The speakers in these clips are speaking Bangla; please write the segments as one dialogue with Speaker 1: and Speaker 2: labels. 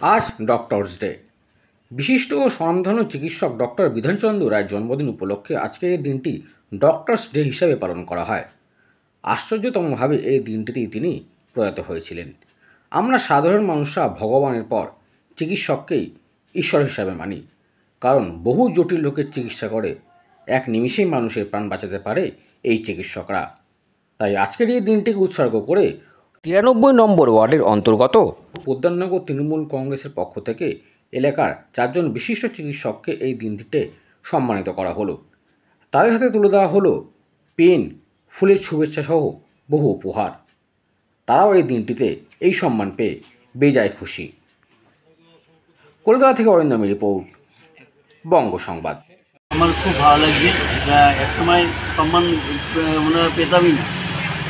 Speaker 1: আজ ডক্টরস ডে। বিশিষ্ট ও স্বনামধন্য চিকিৎসক ডক্টর বিধানচন্দ্র রায়ের জন্মদিন উপলক্ষে আজকের এই দিনটি ডক্টরস ডে হিসাবে পালন করা হয়। আশ্চর্যতমভাবে এই দিনটিতেই তিনি প্রয়াত হয়েছিলেন। আমরা সাধারণ মানুষরা ভগবানের পর চিকিৎসককেই ঈশ্বর হিসাবে মানি, কারণ বহু জটিল রোগের চিকিৎসা করে এক নিমিষেই মানুষের প্রাণ বাঁচাতে পারে এই চিকিৎসকরা। তাই আজকের এই দিনটিকে উৎসর্গ করে 93 নম্বর ওয়ার্ডের অন্তর্গত পোদ্দারনগর তৃণমূল কংগ্রেসের পক্ষ থেকে এলাকার 4 জন বিশিষ্ট চিকিৎসককে এই দিনটিতে সম্মানিত করা হলো। তাদের হাতে তুলে দেওয়া হলো পেন, ফুলের শুভেচ্ছা সহ বহু উপহার। তারাও এই দিনটিতে এই সম্মান পেয়ে বেজায় খুশি। কলকাতা থেকে অরিন্দম রিপোর্ট, বঙ্গ সংবাদ।
Speaker 2: আমার খুব ভালো লাগছে। এটা একসময় সম্মান মনে পেতামই না,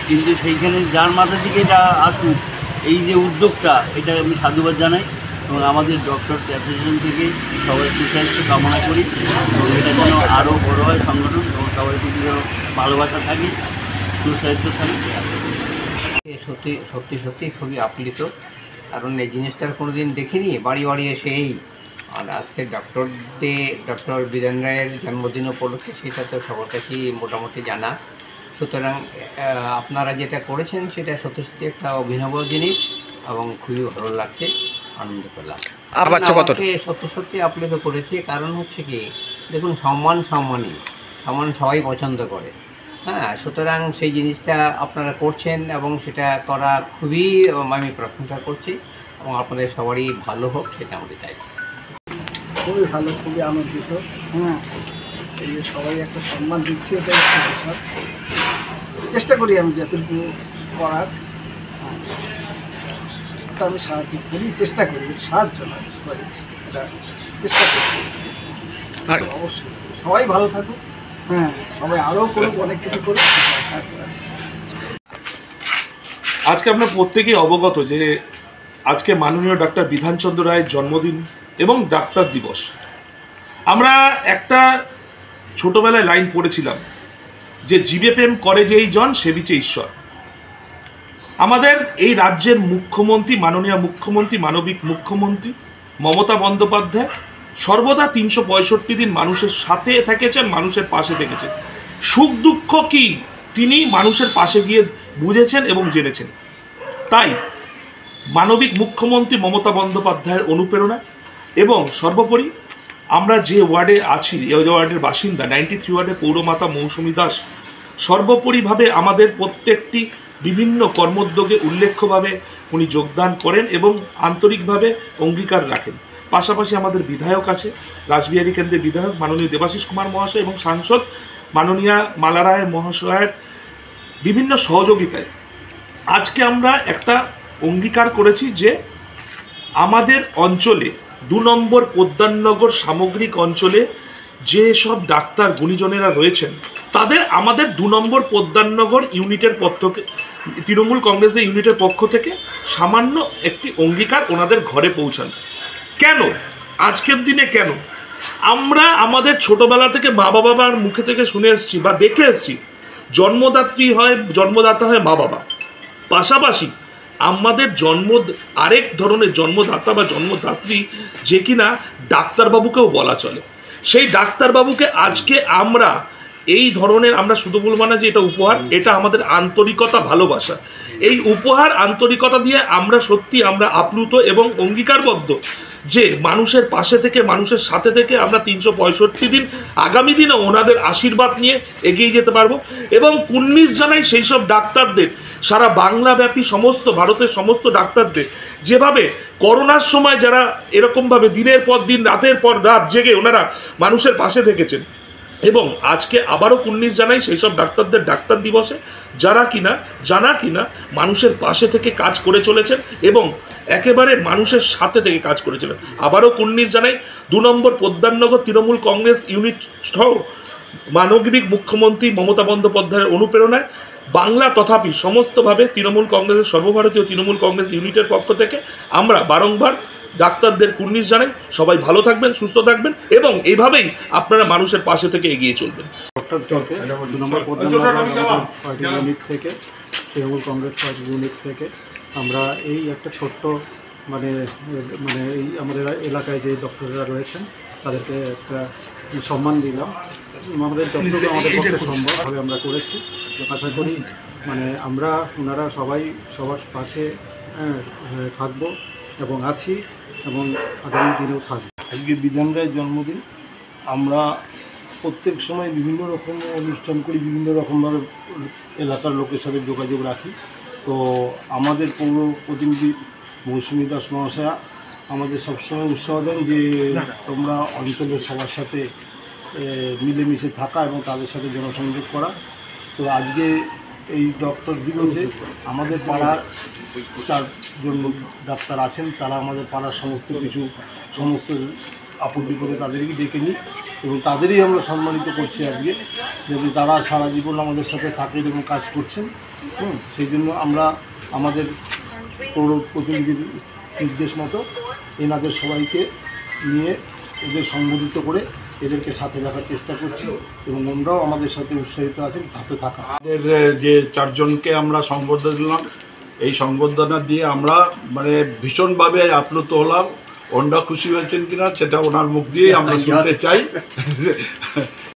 Speaker 2: কিন্তু সেইখানে যার মাথা থেকে এটা আসুক, এই যে উদ্যোগটা, এটা আমি সাধুবাদ জানাই এবং আমাদের ডক্টর অ্যাসোসিয়েশন থেকে সবাই সুস্বাস্থ্য কামনা করি এবং এটা যেন আরও বড়ো হয় সংগঠন এবং সবাই প্রতি যেন ভালোবাসা থাকে, সুস্বাস্থ্য থাকে।
Speaker 3: সত্যি সত্যি সত্যি খুবই আপ্লুত, কারণ এই জিনিসটার কোনো দিন দেখিনি। বাড়ি বাড়ি এসেই আর আজকে ডক্টর বিধান রায়ের জন্মদিন উপলক্ষে সেটা তো সবার কাছেই মোটামুটি জানা। সুতরাং আপনারা যেটা করেছেন সেটা সত্যি সত্যি একটা অভিনব জিনিস এবং খুবই ভালো লাগছে, আনন্দ পেলাম। আমাকে সত্যি সত্যি আপ্লুত করেছে, কারণ হচ্ছে কি, দেখুন, সম্মান সবাই পছন্দ করে। হ্যাঁ, সুতরাং সেই জিনিসটা আপনারা করছেন এবং সেটা করা খুবই আমি প্রশংসা করছি এবং আপনাদের সবারই ভালো হোক, সেটা আমাদের চাই।
Speaker 4: খুবই ভালো, খুবই আনন্দিত। এই যে সবাই একটা সম্মান দিচ্ছে, এটাই একটা বিষয়। চেষ্টা করি আমি যতটুকু করার, আমি সাহায্য করি, চেষ্টা করি, সাহায্য না করি, এটা চেষ্টা করি। আর অবশ্যই সবাই ভালো থাকুক, সবাই আরও করুক, অনেক কিছু করুক।
Speaker 5: আজকে আমরা প্রত্যেকেই অবগত যে আজকে মাননীয় ডাক্তার বিধানচন্দ্র রায়ের জন্মদিন এবং ডাক্তার দিবস। আমরা একটা ছোটবেলায় লাইন পড়েছিলাম যে জীবে প্রেম করে যেই জন সে বিচে ঈশ্বর। আমাদের এই রাজ্যের মুখ্যমন্ত্রী, মাননীয় মুখ্যমন্ত্রী, মানবিক মুখ্যমন্ত্রী মমতা বন্দ্যোপাধ্যায় সর্বদা 365 দিন মানুষের সাথে থেকেছেন, মানুষের পাশে থেকেছেন। সুখ দুঃখ কি তিনি মানুষের পাশে গিয়ে বুঝেছেন এবং জেনেছেন। তাই মানবিক মুখ্যমন্ত্রী মমতা বন্দ্যোপাধ্যায়ের অনুপ্রেরণা এবং সর্বোপরি আমরা যে ওয়ার্ডে আছি, এই ওয়ার্ডের বাসিন্দা 93 ওয়ার্ডের পৌরমাতা মৌসুমী দাস সর্বোপরিভাবে আমাদের প্রত্যেকটি বিভিন্ন কর্মোদ্যোগে উল্লেখ্যভাবে উনি যোগদান করেন এবং আন্তরিকভাবে অঙ্গীকার রাখেন। পাশাপাশি আমাদের বিধায়ক আছে, রাসবিহারী কেন্দ্রের বিধায়ক মাননীয় দেবাশিস কুমার মহাশয় এবং সাংসদ মাননীয়া মালা রায় মহাশয়ের বিভিন্ন সহযোগিতায় আজকে আমরা একটা অঙ্গীকার করেছি যে আমাদের অঞ্চলে 2 নম্বর পোদ্দারনগর সামগ্রিক অঞ্চলে যে সব ডাক্তার গুণীজনেরা রয়েছেন তাদের আমাদের 2 নম্বর পোদ্দারনগর ইউনিটের পক্ষ থেকে, তৃণমূল কংগ্রেসের ইউনিটের পক্ষ থেকে সামান্য একটি অঙ্গীকার ওনাদের ঘরে পৌঁছান। কেন আজকের দিনে, কেন আমরা আমাদের ছোটবেলা থেকে মা বাবার মুখে থেকে শুনে এসেছি বা দেখে এসেছি, জন্মদাতা হয় মা বাবা। পাশাপাশি আমাদের আরেক ধরনের জন্মদাতা বা জন্মদাত্রী যে কিনা ডাক্তারবাবুকেও বলা চলে। সেই ডাক্তারবাবুকে আজকে আমরা এই ধরনের, আমরা শুধু বলবো না যে এটা উপহার, এটা আমাদের আন্তরিকতা, ভালোবাসা। এই উপহার আন্তরিকতা দিয়ে আমরা সত্যি আমরা আপ্লুত এবং অঙ্গীকারবদ্ধ যে মানুষের পাশে থেকে, মানুষের সাথে থেকে আমরা 365 দিন আগামী দিনে ওনাদের আশীর্বাদ নিয়ে এগিয়ে যেতে পারবো। এবং কুর্নিশ জানাই সেই সব ডাক্তারদের, সারা বাংলাব্যাপী সমস্ত ভারতের সমস্ত ডাক্তারদের, যেভাবে করোনার সময় যারা এরকমভাবে দিনের পর দিন, রাতের পর রাত জেগে ওনারা মানুষের পাশে থেকেছেন। এবং আজকে আবারও কুর্নিশ জানাই সেই সব ডাক্তারদের ডাক্তার দিবসে, যারা কিনা মানুষের পাশে থেকে কাজ করে চলেছেন এবং একেবারে মানুষের সাথে থেকে কাজ করেছিলেন। আবারও কুর্নিশ জানাই 2 নম্বর পোদ্দারনগর তৃণমূল কংগ্রেস ইউনিট সহ মানবিক মুখ্যমন্ত্রী মমতা বন্দ্যোপাধ্যায়ের অনুপ্রেরণায় বাংলা তথাপি সমস্তভাবে তৃণমূল কংগ্রেসের সর্বভারতীয় তৃণমূল কংগ্রেস ইউনিটের পক্ষ থেকে আমরা বারংবার ডাক্তারদের কুর্নিশ জানাই। সবাই ভালো থাকবেন, সুস্থ থাকবেন এবং এইভাবেই আপনারা মানুষের পাশে থেকে এগিয়ে চলবেন।
Speaker 6: ইউনিট থেকে তৃণমূল কংগ্রেস পার্টি ইউনিট থেকে আমরা এই একটা ছোট্ট মানে মানে এই আমাদের এলাকায় যে ডক্টররা রয়েছেন তাদেরকে একটা সম্মান দিলাম। আমাদের যতটুকু আমাদের পক্ষে সম্ভবভাবে আমরা করেছি। আশা করি মানে ওনারা সবাই সবার পাশে থাকবো এবং আছি এবং আগামী দিনেও থাকবো।
Speaker 7: আজকে বিধান রায়ের জন্মদিন। আমরা প্রত্যেক সময় বিভিন্ন রকম অনুষ্ঠান করি, বিভিন্ন রকমভাবে এলাকার লোকের সাথে যোগাযোগ রাখি। তো আমাদের পৌর প্রতিনিধি মৌসুমী দাস মহাশয়া আমাদের সবসময় উৎসাহ দেন যে তোমরা অঞ্চলের সবার সাথে মিলেমিশে থাকা এবং তাদের সাথে জনসংযোগ করা। তো আজকে এই ডক্টর দিবসে আমাদের পাড়ার 4 জন ডাক্তার আছেন, তারা আমাদের পাড়ার সমস্ত আপদ বিপদে তাদেরই ডেকে নিই এবং তাদেরই আমরা সম্মানিত করছি আজকে, যদি তারা সারা জীবন আমাদের সাথে থাকেন এবং কাজ করছেন। সেই জন্য আমরা আমাদের পৌর প্রতিনিধির নির্দেশ মতো এনাদের সবাইকে নিয়ে এদের সংবোধিত করে এদেরকে সাথে রাখার চেষ্টা করছি এবং ওনারাও আমাদের সাথে উৎসাহিত আছেন সাথে থাকা।
Speaker 8: আমাদের যে 4 জনকে আমরা সংবর্ধনা দিলাম, এই সংবর্ধনা দিয়ে আমরা মানে ভীষণভাবে আপ্লুত হলাম। ওনারা খুশি হয়েছেন কিনা সেটা ওনার মুখ দিয়েই আমরা শুনতে চাই।